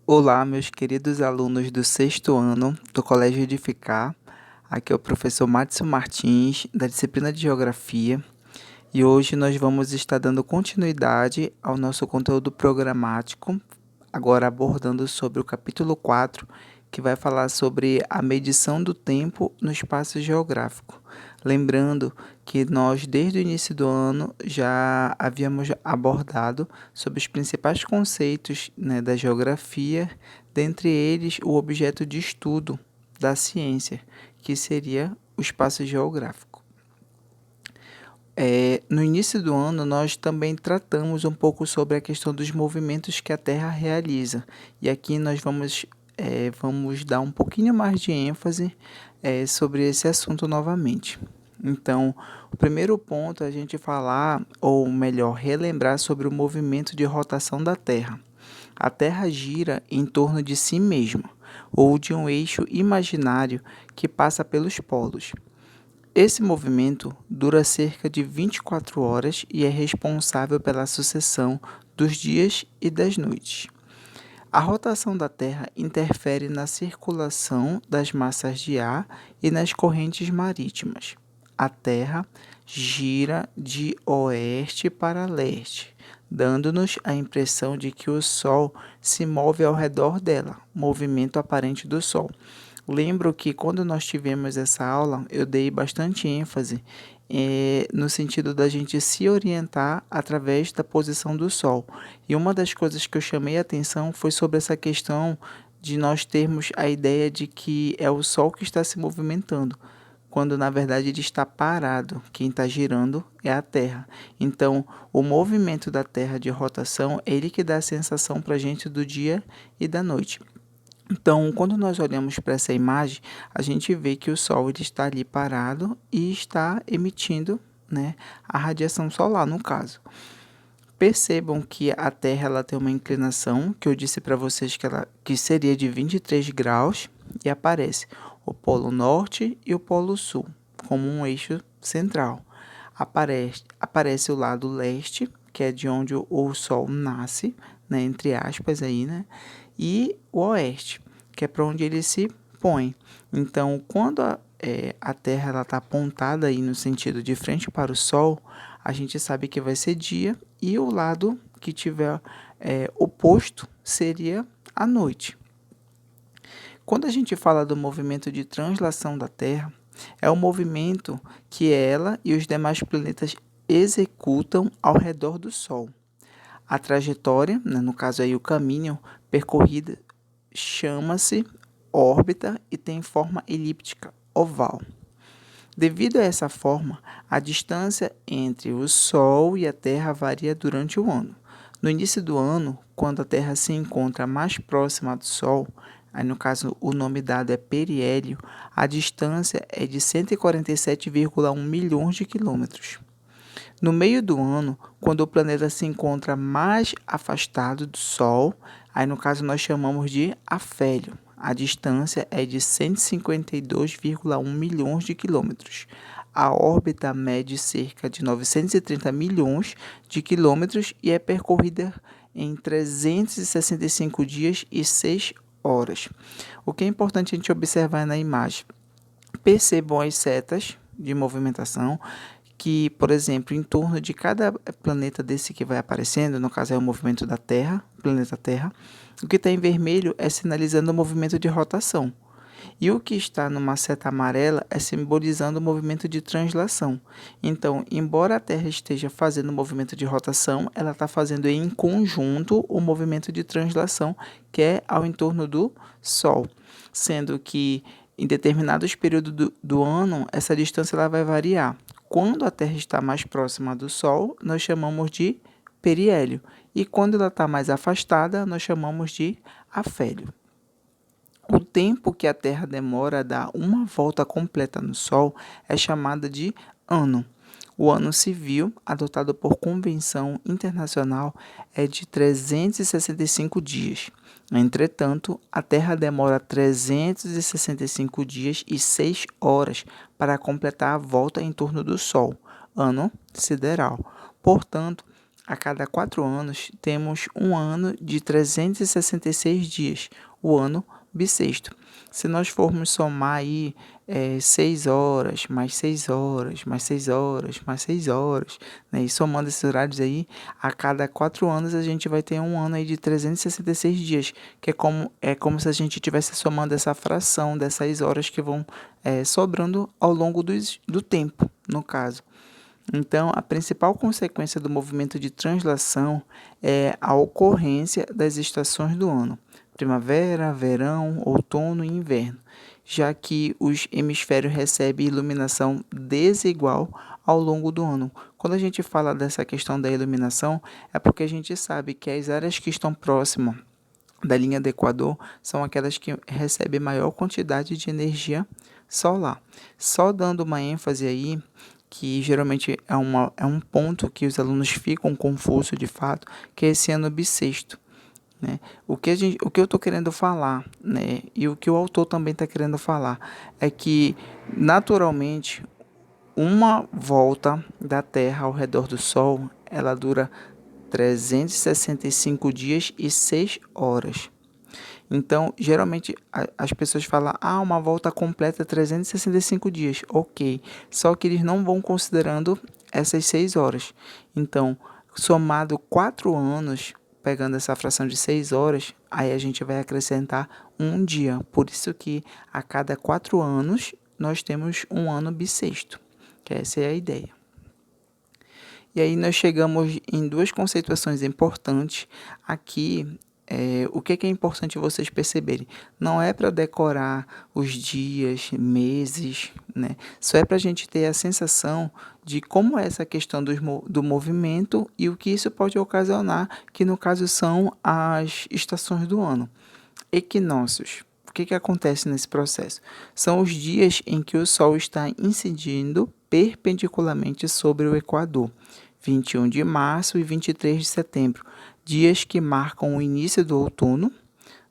Olá, meus queridos alunos do sexto ano do Colégio Edificar. Aqui é o professor Madison Martins, da disciplina de Geografia, e hoje nós vamos estar dando continuidade ao nosso conteúdo programático, agora abordando sobre o capítulo 4, que vai falar sobre a medição do tempo no espaço geográfico. Lembrando que nós, desde o início do ano, já havíamos abordado sobre os principais conceitos, da geografia, dentre eles o objeto de estudo da ciência, que seria o espaço geográfico. No início do ano, nós também tratamos um pouco sobre a questão dos movimentos que a Terra realiza. E aqui nós vamos dar um pouquinho mais de ênfase sobre esse assunto novamente. Então, o primeiro ponto é a gente falar, ou melhor, relembrar sobre o movimento de rotação da Terra. A Terra gira em torno de si mesma, ou de um eixo imaginário que passa pelos polos. Esse movimento dura cerca de 24 horas e é responsável pela sucessão dos dias e das noites. A rotação da Terra interfere na circulação das massas de ar e nas correntes marítimas. A Terra gira de oeste para leste, dando-nos a impressão de que o Sol se move ao redor dela, movimento aparente do Sol. Lembro que quando nós tivemos essa aula, eu dei bastante ênfase no sentido da gente se orientar através da posição do Sol. E uma das coisas que eu chamei a atenção foi sobre essa questão de nós termos a ideia de que é o Sol que está se movimentando, quando na verdade ele está parado. Quem está girando é a Terra. Então, o movimento da Terra de rotação é ele que dá a sensação para a gente do dia e da noite. Então, quando nós olhamos para essa imagem, a gente vê que o Sol ele está ali parado e está emitindo, a radiação solar, no caso. Percebam que a Terra ela tem uma inclinação, que eu disse para vocês que seria de 23 graus, e aparece o Polo Norte e o Polo Sul, como um eixo central. Aparece o lado leste, que é de onde o Sol nasce, entre aspas, e o oeste, que é para onde ele se põe. Então, quando a Terra está apontada aí no sentido de frente para o Sol, a gente sabe que vai ser dia, e o lado que tiver oposto seria a noite. Quando a gente fala do movimento de translação da Terra, é o movimento que ela e os demais planetas executam ao redor do Sol. A trajetória, no caso aí o caminho percorrido, chama-se órbita e tem forma elíptica oval. Devido a essa forma, a distância entre o Sol e a Terra varia durante o ano. No início do ano, quando a Terra se encontra mais próxima do Sol, aí no caso o nome dado é periélio, a distância é de 147,1 milhões de quilômetros. No meio do ano, quando o planeta se encontra mais afastado do Sol, aí no caso nós chamamos de afélio. A distância é de 152,1 milhões de quilômetros. A órbita mede cerca de 930 milhões de quilômetros e é percorrida em 365 dias e 6 horas. O que é importante a gente observar na imagem? Percebam as setas de movimentação que, por exemplo, em torno de cada planeta desse que vai aparecendo, no caso é o movimento da Terra, planeta Terra, o que está em vermelho é sinalizando o movimento de rotação. E o que está numa seta amarela é simbolizando o movimento de translação. Então, embora a Terra esteja fazendo o movimento de rotação, ela está fazendo em conjunto o movimento de translação, que é ao entorno do Sol. Sendo que em determinados períodos do ano, essa distância ela vai variar. Quando a Terra está mais próxima do Sol, nós chamamos de periélio. E quando ela está mais afastada, nós chamamos de afélio. O tempo que a Terra demora a dar uma volta completa no Sol é chamado de ano. O ano civil, adotado por convenção internacional, é de 365 dias. Entretanto, a Terra demora 365 dias e 6 horas para completar a volta em torno do Sol, ano sideral. Portanto, a cada 4 anos, temos um ano de 366 dias, o ano bissexto. Se nós formos somar aí 6 horas, mais 6 horas, mais 6 horas, mais 6 horas, né, e somando esses horários aí, a cada 4 anos a gente vai ter um ano aí de 366 dias, que é como se a gente estivesse somando essa fração dessas horas que vão sobrando ao longo do tempo, no caso. Então, a principal consequência do movimento de translação é a ocorrência das estações do ano: primavera, verão, outono e inverno, já que os hemisférios recebem iluminação desigual ao longo do ano. Quando a gente fala dessa questão da iluminação, é porque a gente sabe que as áreas que estão próximas da linha do Equador são aquelas que recebem maior quantidade de energia solar. Só dando uma ênfase aí, que geralmente é um ponto que os alunos ficam confusos de fato, que é esse ano bissexto. Né? O que eu estou querendo falar, né, e o que o autor também está querendo falar, é que, naturalmente, uma volta da Terra ao redor do Sol, ela dura 365 dias e 6 horas. Então, geralmente, as pessoas falam, uma volta completa é 365 dias. Ok, só que eles não vão considerando essas 6 horas. Então, somado 4 anos, pegando essa fração de 6 horas, aí a gente vai acrescentar um dia. Por isso que a cada 4 anos, nós temos um ano bissexto, que essa é a ideia. E aí nós chegamos em duas conceituações importantes aqui. O que é importante vocês perceberem? Não é para decorar os dias, meses, né? Só é para a gente ter a sensação de como é essa questão do movimento e o que isso pode ocasionar, que no caso são as estações do ano. Equinócios. O que acontece nesse processo? São os dias em que o Sol está incidindo perpendicularmente sobre o Equador, 21 de março e 23 de setembro, dias que marcam o início do outono,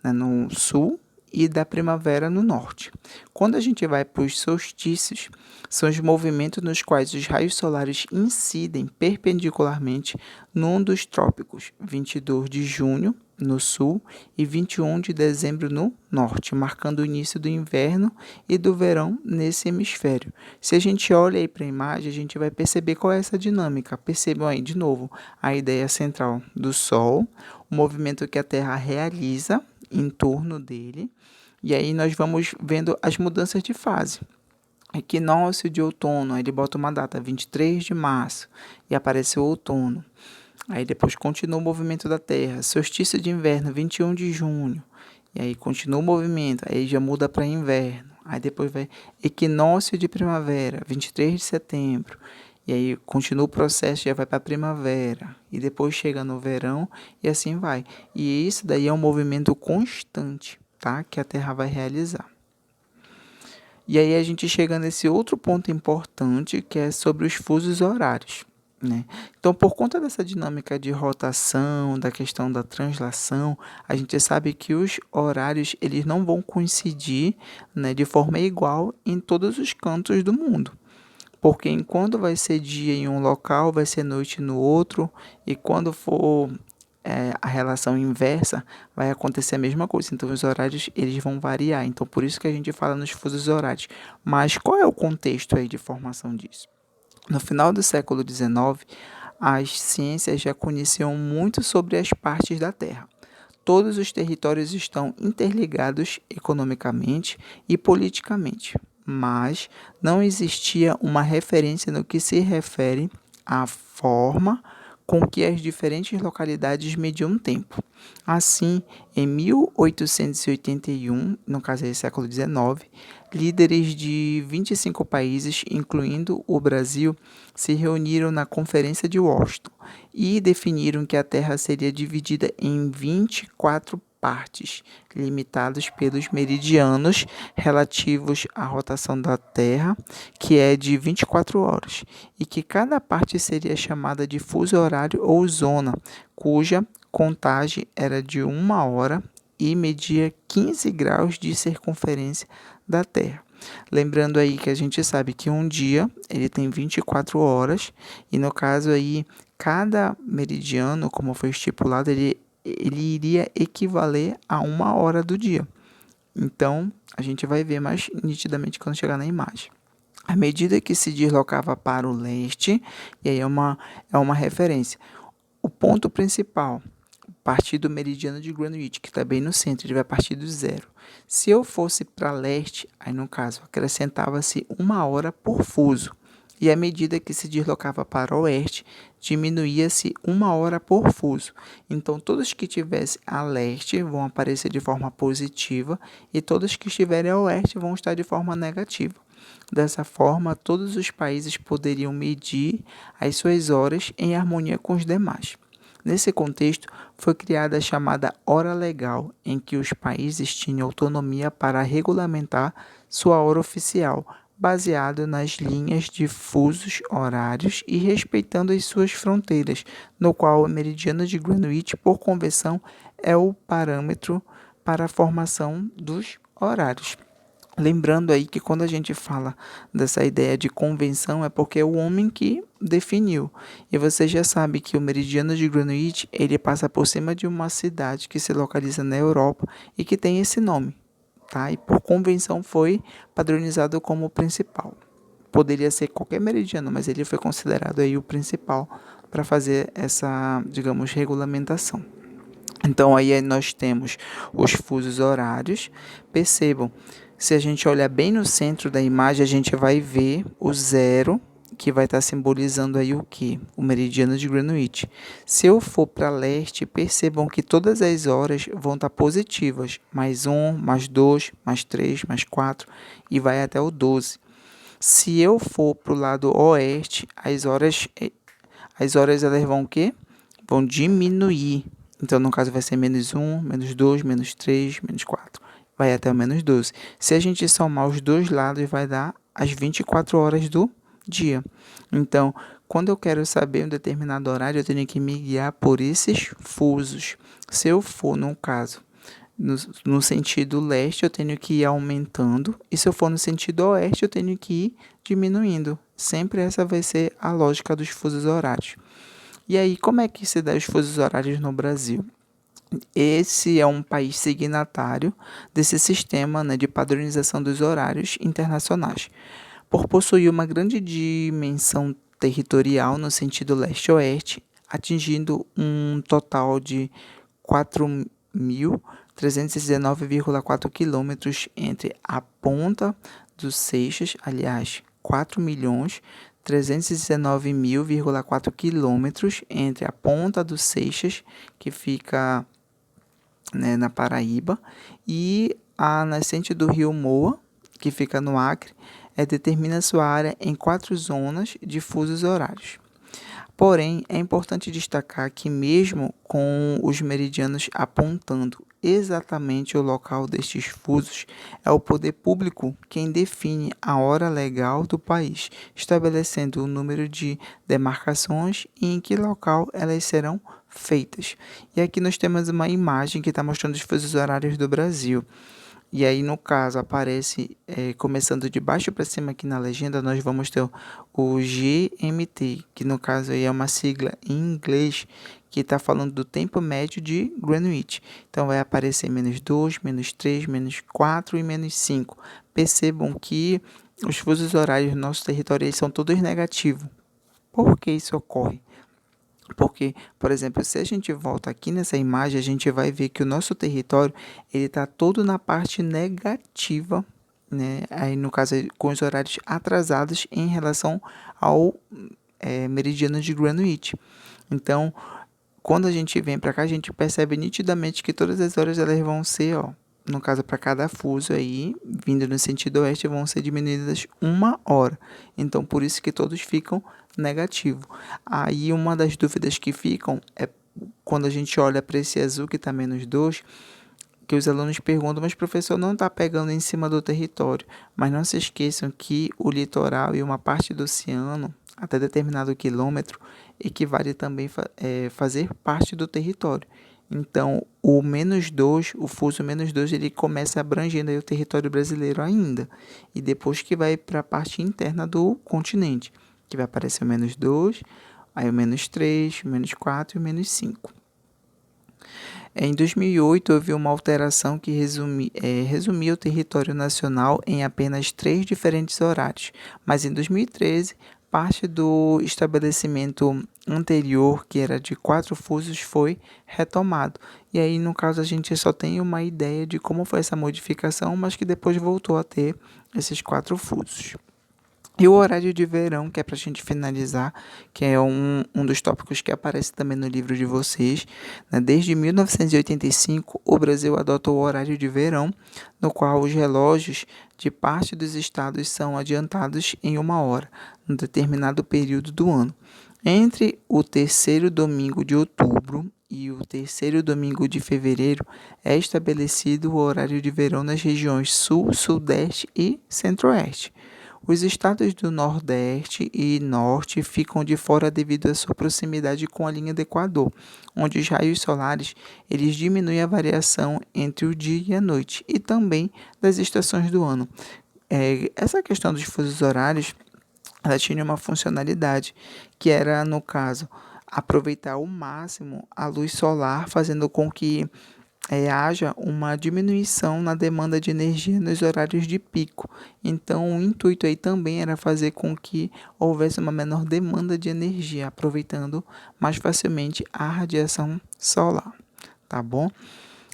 né, no sul, e da primavera no norte. Quando a gente vai para os solstícios, são os movimentos nos quais os raios solares incidem perpendicularmente num dos trópicos, 22 de junho no sul e 21 de dezembro no norte, marcando o início do inverno e do verão nesse hemisfério. Se a gente olha aí para a imagem, a gente vai perceber qual é essa dinâmica. Percebam aí de novo a ideia central do Sol, o movimento que a Terra realiza em torno dele, e aí nós vamos vendo as mudanças de fase. Equinócio de outono, aí ele bota uma data, 23 de março, e aparece o outono. Aí depois continua o movimento da Terra. Solstício de inverno, 21 de junho. E aí continua o movimento, aí já muda para inverno. Aí depois vai equinócio de primavera, 23 de setembro. E aí continua o processo, já vai para a primavera. E depois chega no verão e assim vai. E isso daí é um movimento constante, tá? Que a Terra vai realizar. E aí a gente chega nesse outro ponto importante, que é sobre os fusos horários, né? Então, por conta dessa dinâmica de rotação, da questão da translação, a gente sabe que os horários eles não vão coincidir, né, de forma igual em todos os cantos do mundo. Porque enquanto vai ser dia em um local, vai ser noite no outro, e quando for a relação inversa, vai acontecer a mesma coisa. Então, os horários eles vão variar. Então, por isso que a gente fala nos fusos horários. Mas qual é o contexto aí de formação disso? No final do século XIX, as ciências já conheciam muito sobre as partes da Terra. Todos os territórios estão interligados economicamente e politicamente, mas não existia uma referência no que se refere à forma com que as diferentes localidades mediam tempo. Assim, em 1881, no caso aí século XIX, líderes de 25 países, incluindo o Brasil, se reuniram na Conferência de Washington e definiram que a Terra seria dividida em 24 partes, limitadas pelos meridianos relativos à rotação da Terra, que é de 24 horas, e que cada parte seria chamada de fuso horário ou zona, cuja contagem era de 1 hora e media 15 graus de circunferência da Terra. Lembrando aí que a gente sabe que um dia ele tem 24 horas e no caso aí cada meridiano, como foi estipulado, ele iria equivaler a 1 hora do dia. Então, a gente vai ver mais nitidamente quando chegar na imagem. À medida que se deslocava para o leste, e aí é uma referência. O ponto principal, partir do meridiano de Greenwich, que está bem no centro, ele vai partir do zero. Se eu fosse para leste, aí no caso, acrescentava-se 1 hora por fuso. E à medida que se deslocava para o oeste, diminuía-se 1 hora por fuso. Então, todos que estivessem a leste vão aparecer de forma positiva e todos que estiverem a oeste vão estar de forma negativa. Dessa forma, todos os países poderiam medir as suas horas em harmonia com os demais. Nesse contexto, foi criada a chamada Hora Legal, em que os países tinham autonomia para regulamentar sua hora oficial, baseado nas linhas de fusos horários e respeitando as suas fronteiras, no qual o meridiano de Greenwich, por convenção, é o parâmetro para a formação dos horários. Lembrando aí que quando a gente fala dessa ideia de convenção é porque é o homem que definiu. E você já sabe que o meridiano de Greenwich, ele passa por cima de uma cidade que se localiza na Europa e que tem esse nome, tá? E por convenção foi padronizado como o principal. Poderia ser qualquer meridiano, mas ele foi considerado aí o principal para fazer essa, digamos, regulamentação. Então aí nós temos os fusos horários. Percebam, se a gente olhar bem no centro da imagem, a gente vai ver o zero, que vai estar simbolizando aí o quê? O meridiano de Greenwich. Se eu for para leste, percebam que todas as horas vão estar positivas. Mais 1, mais 2, mais 3, mais 4 e vai até o 12. Se eu for para o lado oeste, as horas elas vão o quê? Vão diminuir. Então, no caso, vai ser menos 1, menos 2, menos 3, menos 4. Vai até o menos 12. Se a gente somar os dois lados, vai dar as 24 horas do dia. Então, quando eu quero saber um determinado horário, eu tenho que me guiar por esses fusos. Se eu for, no caso, no sentido leste, eu tenho que ir aumentando. E se eu for no sentido oeste, eu tenho que ir diminuindo. Sempre essa vai ser a lógica dos fusos horários. E aí, como é que se dá os fusos horários no Brasil? Esse é um país signatário desse sistema, né, de padronização dos horários internacionais. Por possuir uma grande dimensão territorial no sentido leste-oeste, atingindo um total de 4.319,4 quilômetros entre a ponta dos Seixas, aliás, 4.319.000,4 quilômetros entre a ponta dos Seixas, que fica, né, na Paraíba, e a nascente do rio Moa, que fica no Acre, determina sua área em 4 zonas de fusos horários. Porém, é importante destacar que mesmo com os meridianos apontando exatamente o local destes fusos, é o poder público quem define a hora legal do país, estabelecendo o número de demarcações e em que local elas serão feitas. E aqui nós temos uma imagem que está mostrando os fusos horários do Brasil. E aí, no caso, aparece, começando de baixo para cima aqui na legenda, nós vamos ter o GMT, que no caso aí é uma sigla em inglês, que está falando do tempo médio de Greenwich. Então, vai aparecer menos 2, menos 3, menos 4 e menos 5. Percebam que os fusos horários do nosso território são todos negativos. Por que isso ocorre? Porque, por exemplo, se a gente volta aqui nessa imagem, a gente vai ver que o nosso território ele está todo na parte negativa, né? Aí, no caso, com os horários atrasados em relação ao meridiano de Greenwich. Então, quando a gente vem para cá, a gente percebe nitidamente que todas as horas elas vão ser, ó, no caso, para cada fuso aí, vindo no sentido oeste, vão ser diminuídas 1 hora. Então, por isso que todos ficam negativo. Aí, uma das dúvidas que ficam é quando a gente olha para esse azul que está menos 2, que os alunos perguntam, mas professor, não está pegando em cima do território. Mas não se esqueçam que o litoral e uma parte do oceano, até determinado quilômetro, equivale também fazer parte do território. Então, o menos 2, o fuso menos 2, ele começa abrangendo aí o território brasileiro ainda. E depois que vai para a parte interna do continente, que vai aparecer o menos 2, aí o -3, o -4 e o -5. Em 2008, houve uma alteração que resumia o território nacional em apenas 3 diferentes horários, mas em 2013, parte do estabelecimento anterior, que era de 4 fusos, foi retomado. E aí, no caso, a gente só tem uma ideia de como foi essa modificação, mas que depois voltou a ter esses 4 fusos. E o horário de verão, que é para a gente finalizar, que é um dos tópicos que aparece também no livro de vocês, né? Desde 1985, o Brasil adota o horário de verão, no qual os relógios de parte dos estados são adiantados em 1 hora, num determinado período do ano. Entre o terceiro domingo de outubro e o terceiro domingo de fevereiro, é estabelecido o horário de verão nas regiões Sul, Sudeste e Centro-Oeste. Os estados do Nordeste e Norte ficam de fora devido à sua proximidade com a linha do Equador, onde os raios solares eles diminuem a variação entre o dia e a noite e também das estações do ano. Essa questão dos fusos horários, ela tinha uma funcionalidade que era, no caso, aproveitar ao máximo a luz solar, fazendo com que haja uma diminuição na demanda de energia nos horários de pico. Então, o intuito aí também era fazer com que houvesse uma menor demanda de energia, aproveitando mais facilmente a radiação solar, tá bom?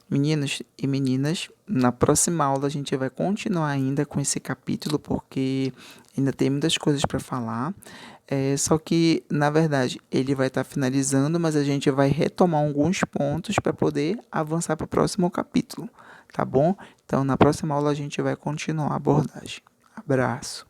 Meninos e meninas, na próxima aula a gente vai continuar ainda com esse capítulo, porque ainda tem muitas coisas para falar. Só que, na verdade, ele vai estar finalizando, mas a gente vai retomar alguns pontos para poder avançar para o próximo capítulo, tá bom? Então, na próxima aula a gente vai continuar a abordagem. Abraço.